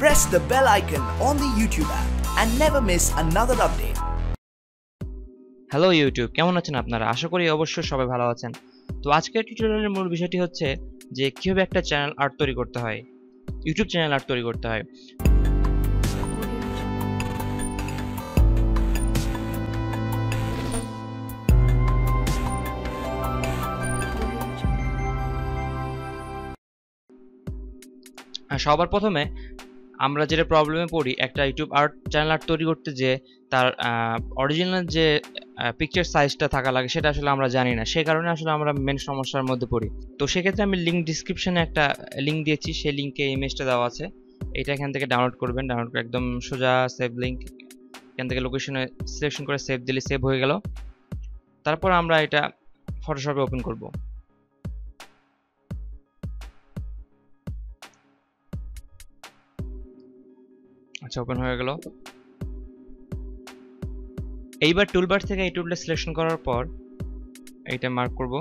Press the bell icon on the YouTube app and never miss another update. Hello YouTube, কেমন আছেন আপনারা? আশা করি অবশ্যই সবাই ভালো আছেন। তো আজকের টিউটোরিয়ালের মূল বিষয়টি হচ্ছে যে কিভাবে একটা চ্যানেল আর্ট তৈরি করতে হয়, ইউটিউব চ্যানেল আর্ট তৈরি করতে হয়। সবার প্রথমে আমরা যেটা প্রবলেমে পড়ি, একটা ইউটিউব চ্যানেল আর্ট তৈরি করতে যে তার অরিজিনাল যে পিকচার সাইজটা থাকা লাগে সেটা আসলে আমরা জানি না, সে কারণে আসলে আমরা মেন সমস্যার মধ্যে পড়ি। তো সেক্ষেত্রে আমি লিঙ্ক ডিসক্রিপশনে একটা লিঙ্ক দিয়েছি, সেই লিঙ্কে ইমেজটা দেওয়া আছে। এটা এখান থেকে ডাউনলোড করবেন, ডাউনলোড করে একদম সোজা সেভ লিঙ্ক, এখান থেকে লোকেশনে সিলেকশন করে সেভ দিলে সেভ হয়ে গেল। তারপর আমরা এটা ফটোশপে ওপেন করব। আচ্ছা, ওপেন হয়ে গেল। এইবার টুলবার থেকে এই টুলটা সিলেকশন করার পর এইটা মার্ক করব,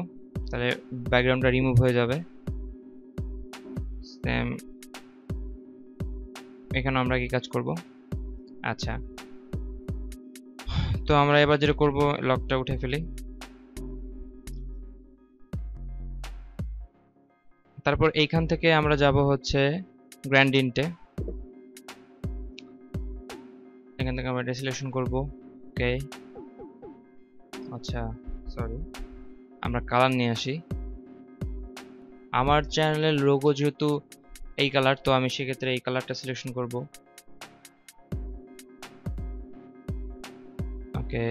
তাহলে ব্যাকগ্রাউন্ডটা রিমুভ হয়ে যাবে। সেম এখানে আমরা কি কাজ করব? আচ্ছা, তো আমরা এবার যেটা করব, লকটা উঠে ফেলি। তারপর এইখান থেকে আমরা যাব হচ্ছে গ্র্যান্ডিন্টে। এখান থেকে আমরা এটা সিলেকশন করব। ওকে, আচ্ছা সরি, আমরা কালার নিয়ে আসি। আমার চ্যানেলের লোগো যেহেতু এই কালার, তো আমি সেক্ষেত্রে এই কালারটা সিলেকশন করব। ওকে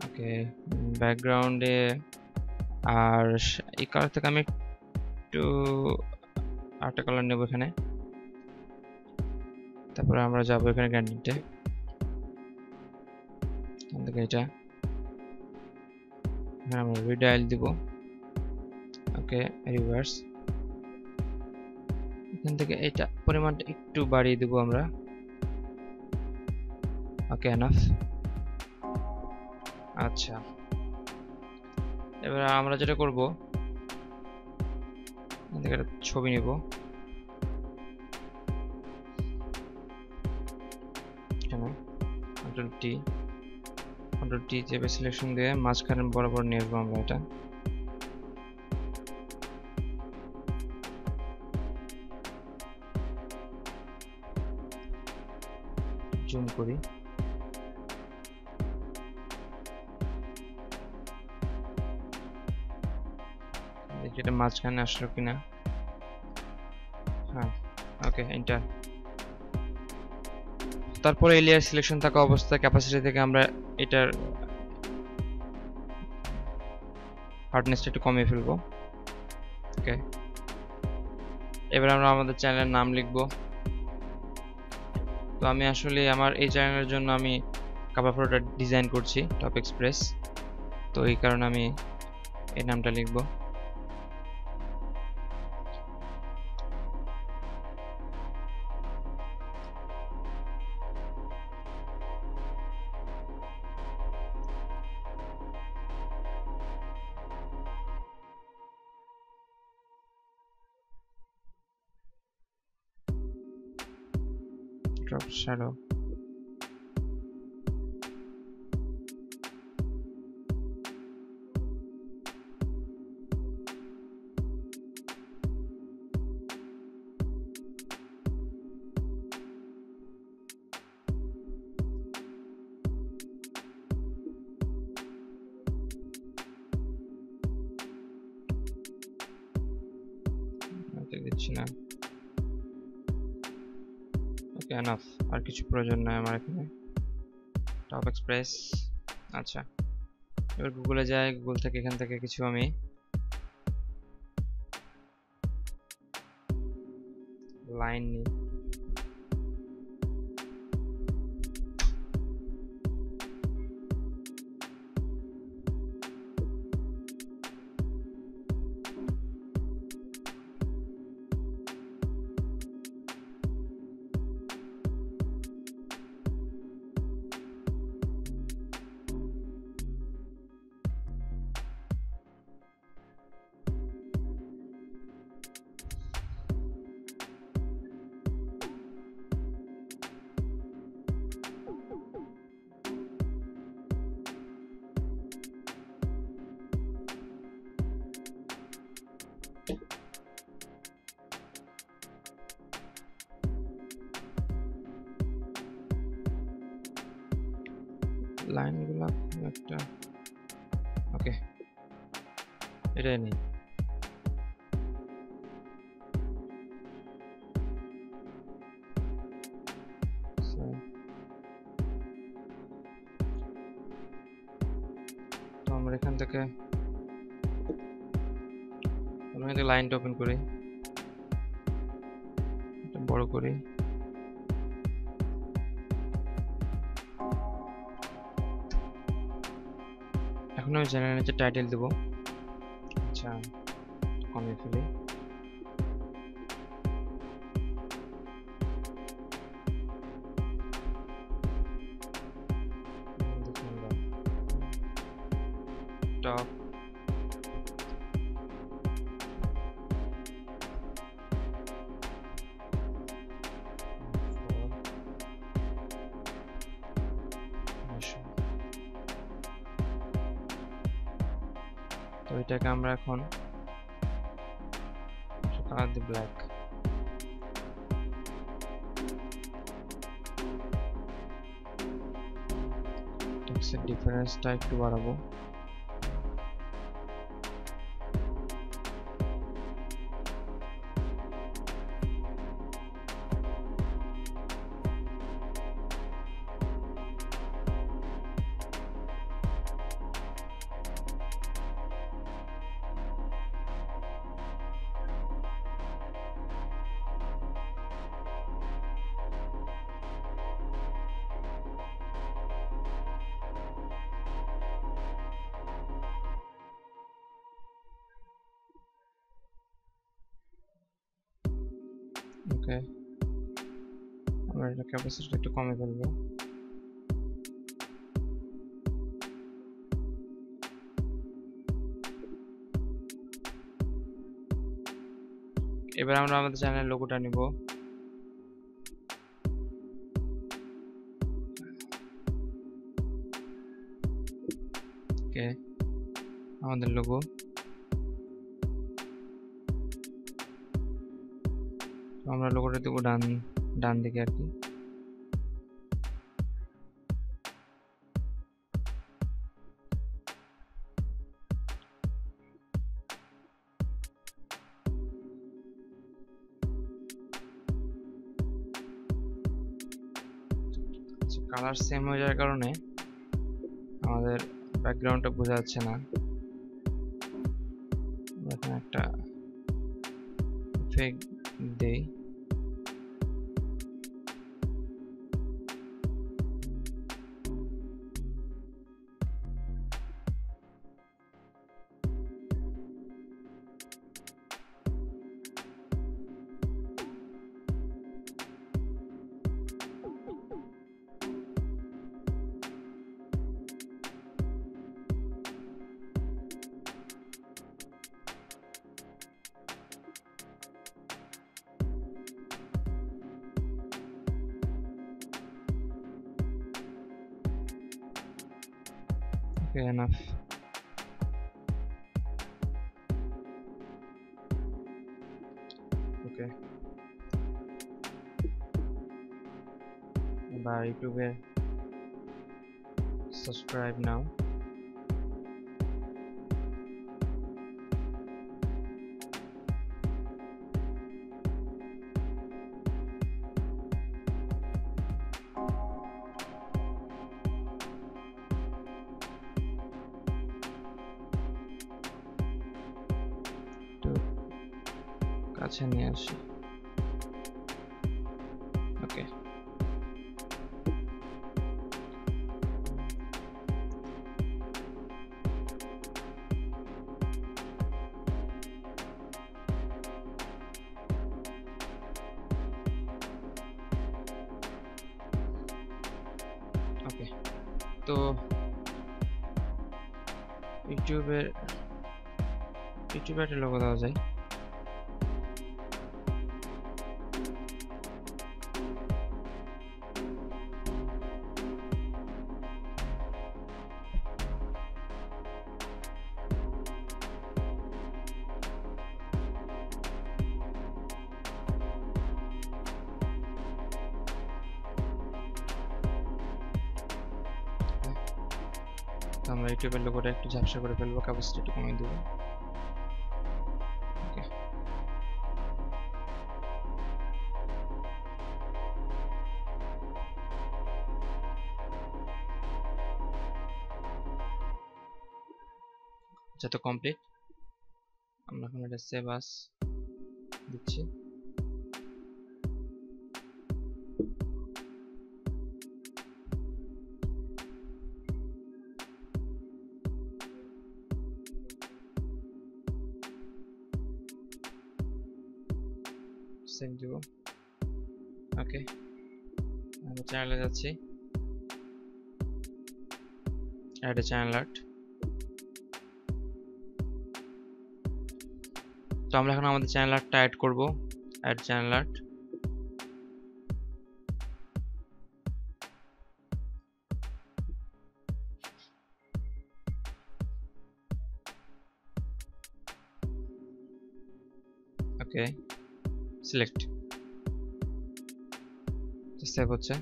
ওকে, ব্যাকগ্রাউন্ডে আর এই কালার থেকে আমি একটু আরেকটা কালার নেব এখানে। তারপরে আমরা যাবো এখানে গ্র্যান্ডিন্টে, এখান থেকে এটা আমরা রিডায়াল দিব। ওকে, রিভার্স, এখান থেকে এটা পরিমাণটা একটু বাড়িয়ে দেব আমরা। ওকে, এনাফ। আচ্ছা, এবার আমরা যেটা করব, এখান থেকে একটা ছবি নেব। এখানে কন্ট্রোল টি চেপে সিলেকশন দিয়ে মাঝখানে বরাবর নিয়ে আসবো আমরা এটা। জুম করি, দেখি এটা মাঝখানে আসলো কিনা। হ্যাঁ, ওকে, এন্টার। তারপরে এই লেয়ার সিলেকশন থাকা অবস্থায় ক্যাপাসিটি থেকে আমরা এটার হার্ডনেসটা একটু কমিয়ে ফেলবো। ওকে, এবার আমরা আমাদের চ্যানেলের নাম লিখব। তো আমি আসলে আমার এই চ্যানেলের জন্য আমি কভার ফটোটা ডিজাইন করছি, টপ এক্সপ্রেস, তো এই কারণে আমি এই নামটা লিখব। ড্রপ শ্যাডো, দিচ্ছি না। ওকে, এনাফ, আর কিছু প্রয়োজন নাই আমার এখানে। Top express. আচ্ছা, এবার গুগলে যাই, গুগল থেকে এখান থেকে কিছু আমি লাইন নিই। লাইনগুলো একটা ওকে এটাই নেই তো আমরা এখান থেকে লাইনটা ওপেন করি এটা বড় করি এখন আমি চ্যানেলের নিচে টাইটেল দেব আচ্ছা কমিয়ে ফেলি টপ তো এটাকে আমরা এখন কালার দিই ব্ল্যাক টেক্সটের ডিফারেন্সটা একটু বাড়াবো ওকে আমরা এটা ক্যাপাসিটিটা একটু কমে ফেলবো এবার আমরা আমাদের চ্যানেলের লোগোটা নিব ওকে আমাদের লোগো আমরা লোগোটা দেবো ডান দিকে আর কি কালার সেম হয়ে যাওয়ার কারণে আমাদের ব্যাকগ্রাউন্ডটা বোঝা যাচ্ছে না এখানে একটা ফেক দেই Okay, enough. Okay. By YouTube, subscribe now. কাছে নিয়ে আসি ওকে ওকে তো ইউটিউবে একটা লোগো দেওয়া যায় তো আমরা ইউটিউবের লোগোটা একটু ঝাপসা করে ফেলবো, ক্যাপাসিটি একটু কমিয়ে দেবো। ওকে, যত কমপ্লিট। আমরা এখন এটা সেভ আস দিচ্ছি। সেভ দিব। ওকে, আমরা চ্যানেলে যাচ্ছি, অ্যাড এ চ্যানেল আর্ট। তো আমরা এখন আমাদের চ্যানেল আর্টটা অ্যাড করব, অ্যাড চ্যানেল আর্ট। ওকে, সিলেক্ট, সেভ হচ্ছে।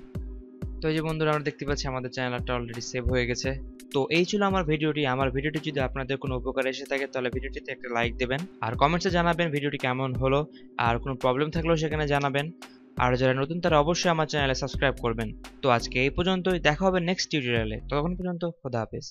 তো এই যে বন্ধুরা, আমরা দেখতে পাচ্ছি আমাদের চ্যানেলটা অলরেডি সেভ হয়ে গেছে। তো এই ছিল আমার ভিডিওটি। আমার ভিডিওটি যদি আপনাদের কোনো উপকার এসে থাকে তাহলে ভিডিওটিতে একটা লাইক দেবেন, আর কমেন্টসে জানাবেন ভিডিওটি কেমন হলো, আর কোনো প্রবলেম থাকলেও সেখানে জানাবেন। আর যারা নতুন তারা অবশ্যই আমার চ্যানেলে সাবস্ক্রাইব করবেন। তো আজকে এই পর্যন্তই, দেখা হবে নেক্সট টিউটোরিয়ালে। ততক্ষণ পর্যন্ত খোদা হাফেজ।